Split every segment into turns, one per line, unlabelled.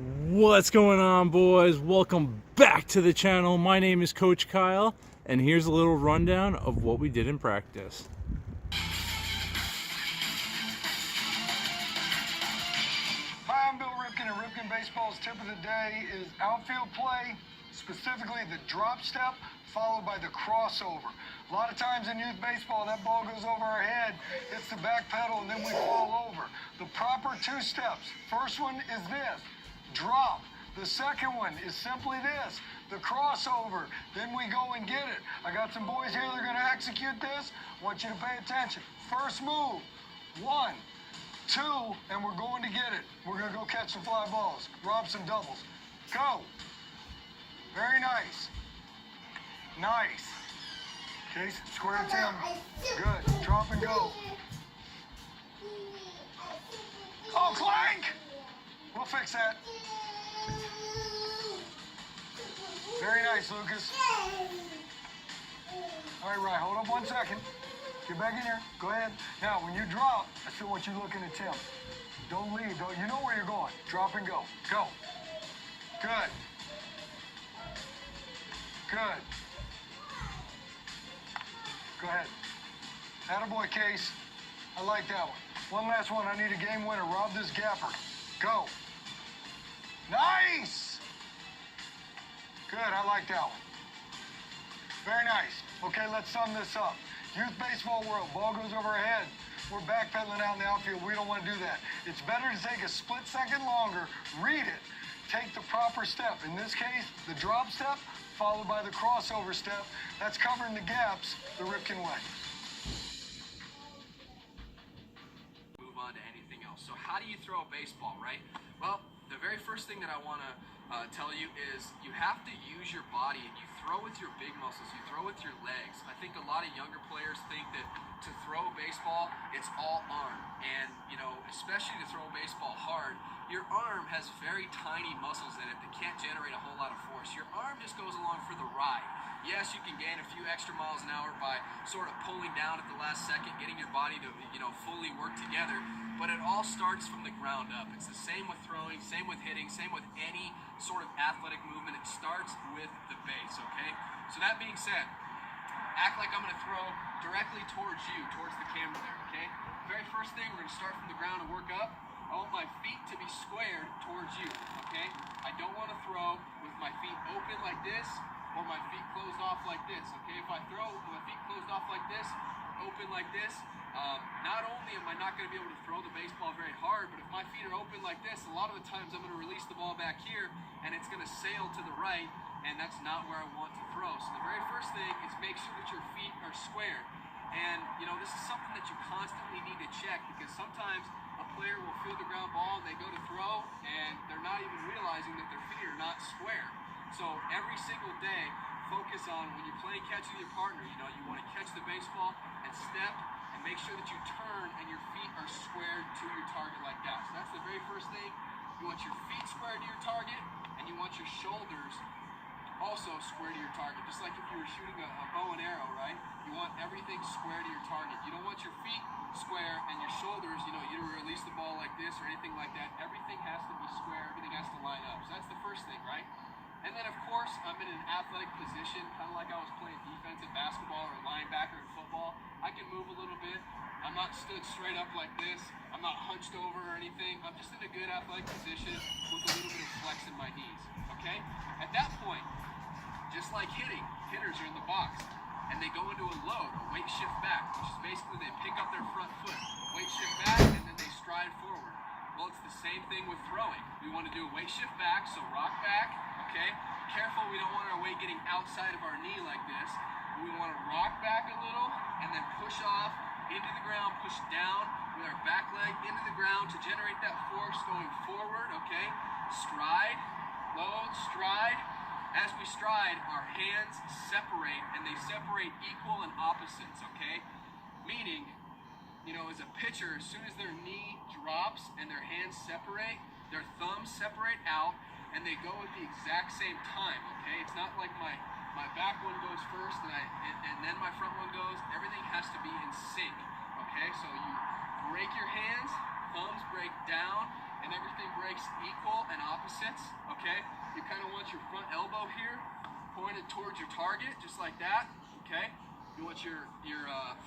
What's going on, boys? Welcome back to the channel. My name is Coach Kyle, and here's a little rundown of what we did in practice.
Hi, I'm Bill Ripken, and Ripken Baseball's tip of the day is outfield play, specifically the drop step, followed by the crossover. A lot of times in youth baseball, that ball goes over our head, hits the back pedal, and then we fall over. The proper two steps. First one is this, drop. The second one is simply this, the crossover. Then we go and get it. I got some boys here that are going to execute this. I want you to pay attention. First move, 1, 2, and we're going to get it. We're going to go catch some fly balls, rob some doubles. Go. Very nice. Nice. Okay, square to Tim. Good. Drop and go. Oh, clank! We'll fix that. Very nice, Lucas. All right, Ryan, hold up 1 second. Get back in here. Go ahead. Now, when you drop, I still want you looking at Tim. Don't leave. You know where you're going. Drop and go. Go. Good. Good. Go ahead. Attaboy, Case. I like that one. One last one. I need a game winner. Rob this gapper. Go. Nice! Good. I like that one. Very nice. Okay, let's sum this up. Youth baseball world, ball goes over our head. We're backpedaling out in the outfield. We don't want to do that. It's better to take a split second longer, read it, take the proper step. In this case, the drop step, followed by the crossover step. That's covering the gaps the Ripken way.
Move on to anything else. So how do you throw a baseball, right? Well, the very first thing that I want to tell you is you have to use your body, and you throw with your big muscles, you throw with your legs. I think a lot of younger players think that to throw a baseball, it's all arm. And, you know, especially to throw a baseball hard, your arm has very tiny muscles in it that can't generate a whole lot of force. Your arm just goes along for the ride. Yes, you can gain a few extra miles an hour by sort of pulling down at the last second, getting your body to, fully work together, but it all starts from the ground up. It's the same with throwing, same with hitting, same with any sort of athletic movement. It starts with the base, okay? So that being said, act like I'm going to throw directly towards you, towards the camera there, okay? Very first thing, we're going to start from the ground and work up. I want my feet to be squared towards you, okay? I don't want to throw with my feet open like this or my feet closed off like this, okay? If I throw with my feet closed off like this, open like this, not only am I not going to be able to throw the baseball very hard, but if my feet are open like this, a lot of the times I'm going to release the ball back here and it's going to sail to the right, and that's not where I want to throw. So the very first thing is make sure that your feet are squared. And, this is something that you constantly need to check, because sometimes a player will feel the ground ball and they go to throw and they're not even realizing that their feet are not square. So every single day, focus on when you're playing catch with your partner, you want to catch the baseball and step and make sure that you turn and your feet are squared to your target like that. So that's the very first thing. You want your feet squared to your target, and you want your shoulders also square to your target. Just like if you were shooting a bow and arrow, right? You want everything square to your target. You don't want your feet square and your shoulders, you don't release the ball like this or anything like that. Everything has to be square. Everything has to line up. So that's the first thing, right? And then, of course, I'm in an athletic position, kind of like I was playing defense in basketball or linebacker in football. I can move a little bit. I'm not stood straight up like this. I'm not hunched over or anything. I'm just in a good athletic position with a little bit of flex in my knees, okay? At that point, just like hitting, hitters are in the box, and they go into a load, a weight shift back, which is basically they pick up their front foot, weight shift back, and then they stride forward. Well, it's the same thing with throwing. We want to do a weight shift back, so rock back, okay? Careful, we don't want our weight getting outside of our knee like this. We want to rock back a little, and then push off into the ground, push down with our back leg into the ground to generate that force going forward, okay? Stride, load, stride. As we stride, our hands separate, and they separate equal and opposites, okay? Meaning, as a pitcher, as soon as their knee drops and their hands separate, their thumbs separate out, and they go at the exact same time, okay? It's not like my back one goes first and then my front one goes. Everything has to be in sync, okay? So you break your hands, thumbs break down, and everything breaks equal and opposites, okay? You kind of want your front elbow here pointed towards your target, just like that, okay? You want your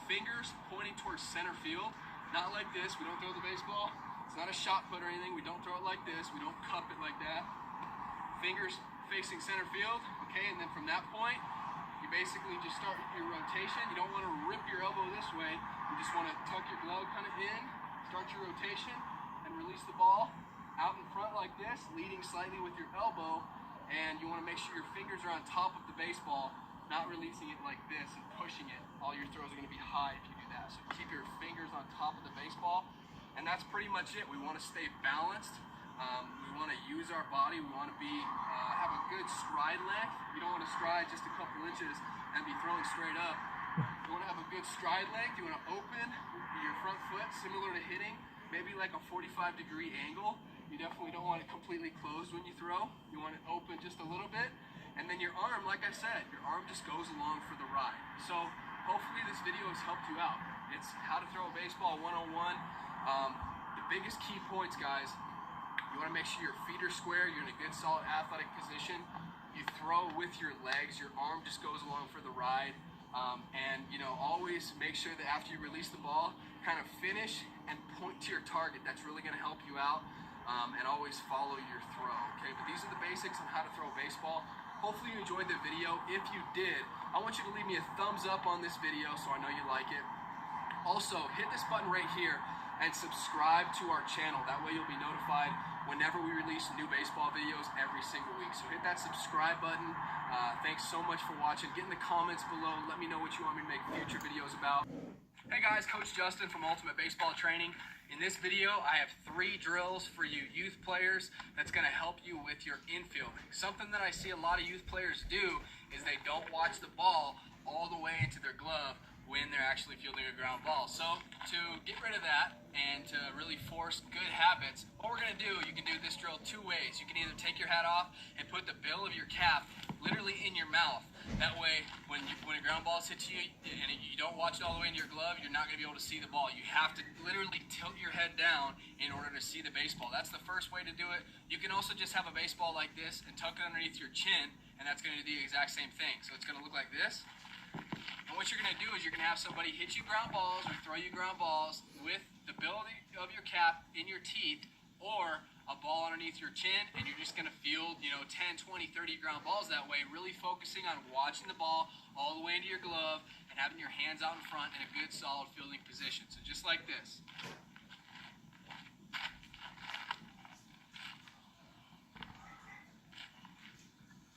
fingers pointing towards center field, not like this. We don't throw the baseball. It's not a shot put or anything. We don't throw it like this. We don't cup it like that. Fingers facing center field, okay? And then from that point, you basically just start your rotation. You don't want to rip your elbow this way. You just want to tuck your glove kind of in, start your rotation, and release the ball out in front like this, leading slightly with your elbow. And you want to make sure your fingers are on top of the baseball, not releasing it like this and pushing it. All your throws are going to be high if you do that. So keep your fingers on top of the baseball. And that's pretty much it. We want to stay balanced. We want to use our body. We want to have a good stride length. You don't want to stride just a couple inches and be throwing straight up. You want to have a good stride length. You want to open your front foot, similar to hitting, maybe like a 45-degree angle. You definitely don't want it completely closed when you throw. You want it open just a little bit. And then your arm, like I said, your arm just goes along for the ride. So hopefully this video has helped you out. It's how to throw a baseball 101. The biggest key points, guys, you want to make sure your feet are square, you're in a good solid athletic position. You throw with your legs, your arm just goes along for the ride. And you know, always make sure that after you release the ball, kind of finish and point to your target. That's really going to help you out. And always follow your throw, okay? But these are the basics on how to throw a baseball. Hopefully you enjoyed the video. If you did, I want you to leave me a thumbs up on this video so I know you like it. Also, hit this button right here and subscribe to our channel. That way you'll be notified whenever we release new baseball videos every single week. So hit that subscribe button. Thanks so much for watching. Get in the comments below. Let me know what you want me to make future videos about. Hey guys, Coach Justin from Ultimate Baseball Training. In this video, I have 3 drills for you youth players that's going to help you with your infielding. Something that I see a lot of youth players do is they don't watch the ball all the way into their glove when they're actually fielding a ground ball. So to get rid of that and to really force good habits, what we're going to do, you can do this drill 2 ways. You can either take your hat off and put the bill of your cap literally in your mouth. That way, when a ground ball hits you and you don't watch it all the way into your glove, you're not going to be able to see the ball. You have to literally tilt your head down in order to see the baseball. That's the first way to do it. You can also just have a baseball like this and tuck it underneath your chin, and that's going to do the exact same thing. So it's going to look like this. And what you're going to do is you're going to have somebody hit you ground balls or throw you ground balls with the bill of your cap in your teeth or a ball underneath your chin, and you're just going to field, 10, 20, 30 ground balls that way, really focusing on watching the ball all the way into your glove and having your hands out in front in a good, solid fielding position. So just like this.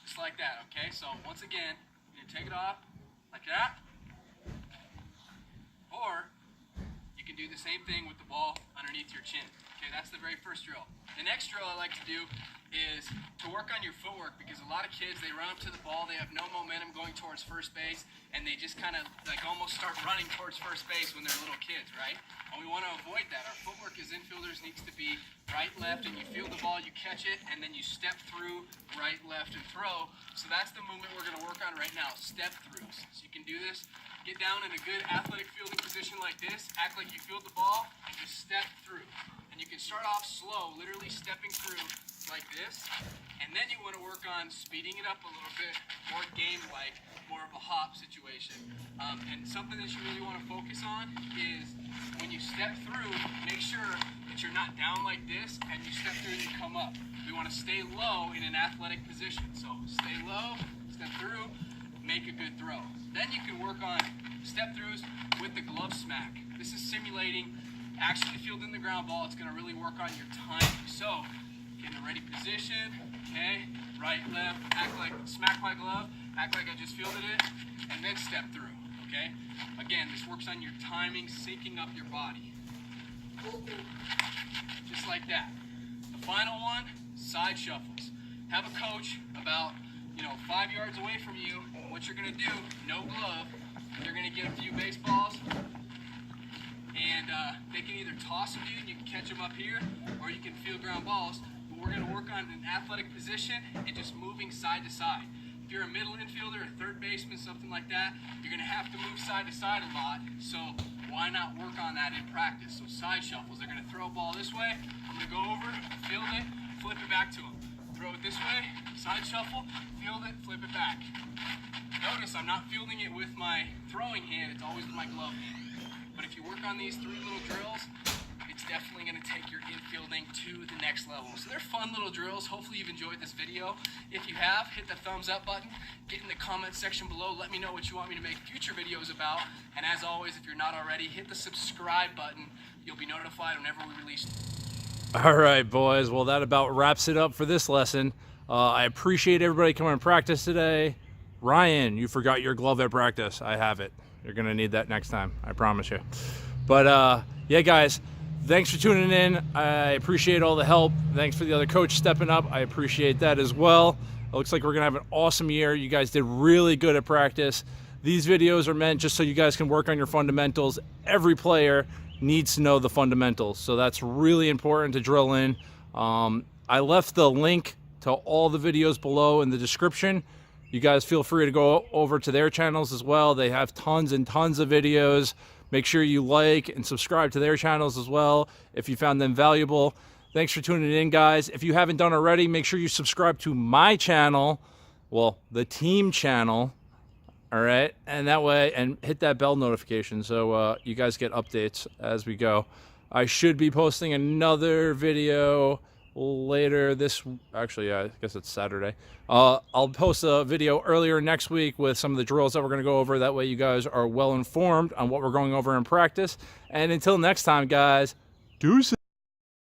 Just like that, okay? So once again, you're going to take it off like that. Or you can do the same thing with the ball underneath your chin. Okay, that's the very first drill. The next drill I like to do is to work on your footwork, because a lot of kids, they run up to the ball, they have no momentum going towards first base, and they just kind of like almost start running towards first base when they're little kids, right? And we want to avoid that. Our footwork as infielders needs to be right, left, and you field the ball, you catch it, and then you step through, right, left, and throw. So that's the movement we're going to work on right now, step throughs. So you can do this. Get down in a good athletic fielding position like this, act like you field the ball, and just step through. And you can start off slow, literally stepping through like this, and then you want to work on speeding it up a little bit, more game-like, more of a hop situation. And something that you really want to focus on is when you step through, make sure that you're not down like this, and you step through and you come up. We want to stay low in an athletic position. So stay low, step through, make a good throw. Then you can work on step throughs with the glove smack. This is simulating actually fielding the ground ball. It's going to really work on your timing. So get in the ready position, okay, right, left, act like, smack my glove, act like I just fielded it, and then step through, okay? Again, this works on your timing, syncing up your body. Just like that. The final one, side shuffles. Have a coach about 5 yards away from you. What you're going to do, no glove, they're going to get a few baseballs, and they can either toss them to you and you can catch them up here, or you can field ground balls. But we're going to work on an athletic position and just moving side to side. If you're a middle infielder, a third baseman, something like that, you're going to have to move side to side a lot. So why not work on that in practice? So side shuffles, they're gonna throw a ball this way, I'm gonna go over, field it, flip it back to them. Throw it this way, side shuffle, field it, flip it back. Notice I'm not fielding it with my throwing hand, it's always with my glove hand. But if you work on these 3 little drills, it's definitely going to take your infielding to the next level. So they're fun little drills. Hopefully you've enjoyed this video. If you have, hit the thumbs up button. Get in the comment section below. Let me know what you want me to make future videos about. And as always, if you're not already, hit the subscribe button. You'll be notified whenever we release.
All right, boys. Well, that about wraps it up for this lesson. I appreciate everybody coming to practice today. Ryan, you forgot your glove at practice. I have it. You're going to need that next time. I promise you. But, yeah, guys. Thanks for tuning in. I appreciate all the help. Thanks for the other coach stepping up. I appreciate that as well. It looks like we're going to have an awesome year. You guys did really good at practice. These videos are meant just so you guys can work on your fundamentals. Every player needs to know the fundamentals, so that's really important to drill in. I left the link to all the videos below in the description. You guys feel free to go over to their channels as well. They have tons and tons of videos. Make sure you like and subscribe to their channels as well if you found them valuable. Thanks for tuning in, guys. If you haven't done already, make sure you subscribe to my channel, well, the team channel, all right? And that way, and hit that bell notification so you guys get updates as we go. I should be posting another video later this, actually, I guess it's Saturday. I'll post a video earlier next week with some of the drills that we're going to go over. That way you guys are well informed on what we're going over in practice. And until next time, guys, deuces.